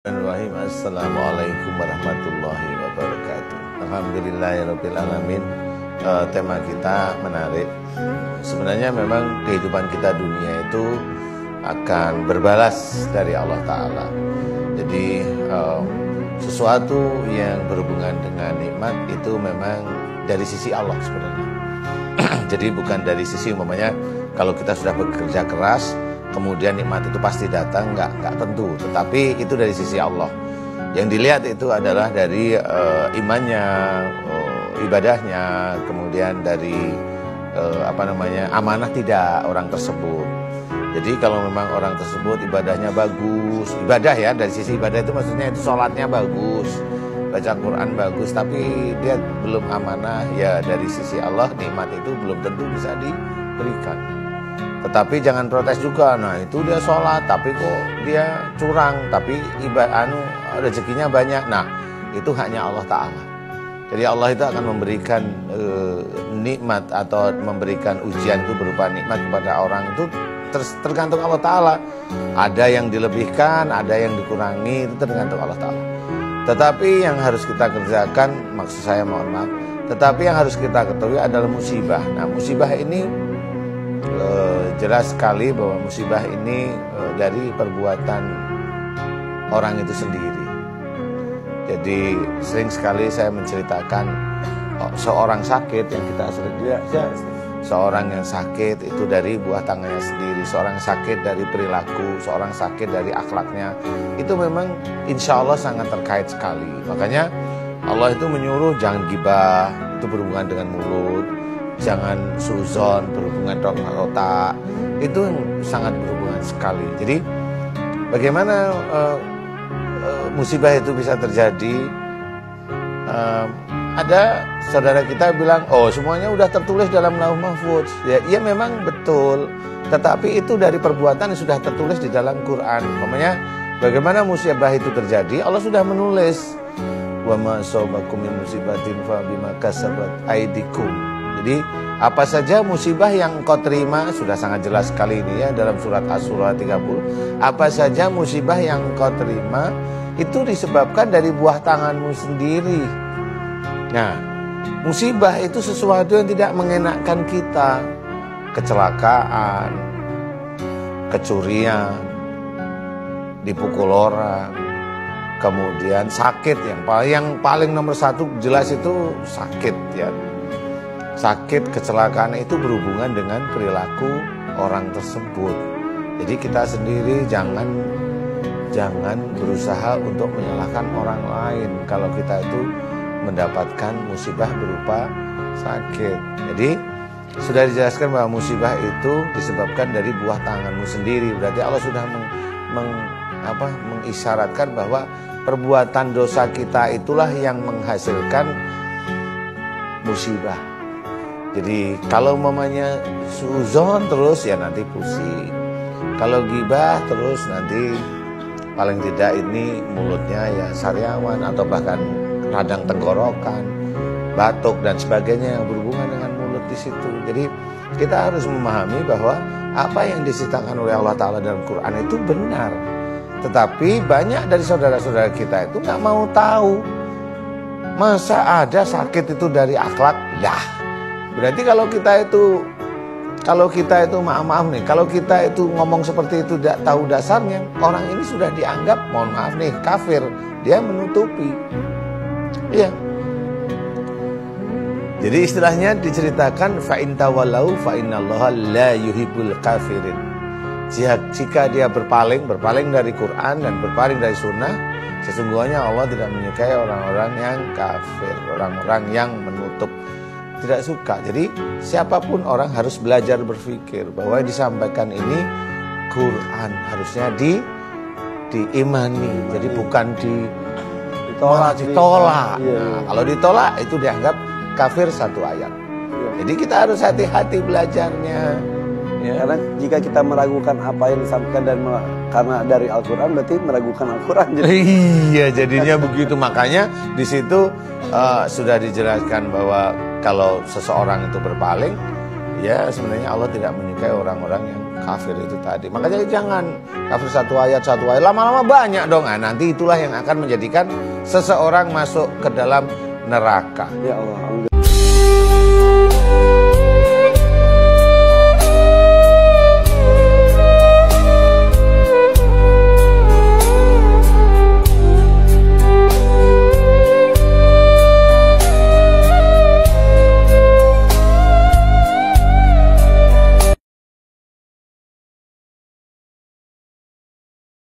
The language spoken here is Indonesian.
Bismillahirrahmanirrahim. Assalamualaikum warahmatullahi wabarakatuh. Alhamdulillahirabbil alamin. Tema kita menarik. Sebenarnya memang kehidupan kita dunia itu akan berbalas dari Allah Ta'ala. Jadi sesuatu yang berhubungan dengan nikmat itu memang dari sisi Allah sebenarnya. Jadi bukan dari sisi umpamanya kalau kita sudah bekerja keras kemudian nikmat itu pasti datang, nggak tentu. Tetapi itu dari sisi Allah. Yang dilihat itu adalah dari imannya, ibadahnya, kemudian dari amanah tidak orang tersebut. Jadi kalau memang orang tersebut ibadahnya bagus, ibadah ya, dari sisi ibadah itu maksudnya itu sholatnya bagus, baca Quran bagus, tapi dia belum amanah, ya dari sisi Allah nikmat itu belum tentu bisa diberikan. Tetapi jangan protes juga, nah itu dia sholat tapi kok dia curang, tapi rezekinya banyak. Nah itu hanya Allah Ta'ala. Jadi Allah itu akan memberikan nikmat atau memberikan ujian itu berupa nikmat kepada orang itu tergantung Allah Ta'ala. Ada yang dilebihkan, ada yang dikurangi, itu tergantung Allah Ta'ala. Tetapi yang harus kita kerjakan, maksud saya mohon maaf, tetapi yang harus kita ketahui adalah musibah. Nah musibah ini jelas sekali bahwa musibah ini dari perbuatan orang itu sendiri. Jadi sering sekali saya menceritakan seorang sakit yang kita sering lihat, seorang yang sakit itu dari buah tangannya sendiri, seorang sakit dari perilaku, seorang sakit dari akhlaknya. Itu memang insya Allah sangat terkait sekali. Makanya Allah itu menyuruh jangan gibah, itu berhubungan dengan mulut. Jangan suzon, berhubungan dengan otak. Itu sangat berhubungan sekali. Jadi bagaimana musibah itu bisa terjadi? Ada saudara kita bilang, oh semuanya udah tertulis dalam Lauh Mahfuz. Ya, iya memang betul. Tetapi itu dari perbuatan yang sudah tertulis di dalam Quran. Makanya bagaimana musibah itu terjadi? Allah sudah menulis. Wa ma asabakum min musibatin fa bima kasabat aydikum. Jadi apa saja musibah yang engkau terima, sudah sangat jelas sekali ini ya dalam surat Asy-Syura 30. Apa saja musibah yang engkau terima itu disebabkan dari buah tanganmu sendiri. Nah, musibah itu sesuatu yang tidak mengenakkan kita. Kecelakaan, kecurian, dipukul orang, kemudian sakit yang paling nomor satu jelas itu sakit ya. Sakit, kecelakaan itu berhubungan dengan perilaku orang tersebut. Jadi kita sendiri jangan berusaha untuk menyalahkan orang lain kalau kita itu mendapatkan musibah berupa sakit. Jadi sudah dijelaskan bahwa musibah itu disebabkan dari buah tanganmu sendiri. Berarti Allah sudah mengisyaratkan bahwa perbuatan dosa kita itulah yang menghasilkan musibah. Jadi kalau mamanya suzon terus ya nanti pusing. Kalau gibah terus nanti paling tidak ini mulutnya ya sariawan atau bahkan radang tenggorokan, batuk dan sebagainya yang berhubungan dengan mulut di situ. Jadi kita harus memahami bahwa apa yang disitakan oleh Allah Ta'ala dalam Quran itu benar. Tetapi banyak dari saudara-saudara kita itu nggak mau tahu. Masa ada sakit itu dari akhlak? Lah. Berarti kalau kita itu maaf nih, kalau kita itu ngomong seperti itu tidak tahu dasarnya, orang ini sudah dianggap, mohon maaf nih, kafir. Dia menutupi. Iya. Jadi istilahnya diceritakan fa in tawallau fa innallaha la yuhibbul kafirin. Jika dia berpaling dari Quran dan berpaling dari sunnah, sesungguhnya Allah tidak menyukai orang-orang yang kafir, orang-orang yang menutup. Tidak suka. Jadi siapapun orang harus belajar berpikir bahwa yang disampaikan ini Quran harusnya diimani. Jadi bukan ditolak. Iya. Nah, kalau ditolak itu dianggap kafir satu ayat. Iya. Jadi kita harus hati-hati belajarnya. Ya. Karena jika kita meragukan apa yang disampaikan karena dari Al-Quran berarti meragukan Al-Quran. Iya jadinya begitu. Makanya di situ sudah dijelaskan bahwa kalau seseorang itu berpaling, ya sebenarnya Allah tidak menyukai orang-orang yang kafir itu tadi. Makanya jangan kafir satu ayat, lama-lama banyak dong. Nah, nanti itulah yang akan menjadikan seseorang masuk ke dalam neraka. Ya Allah.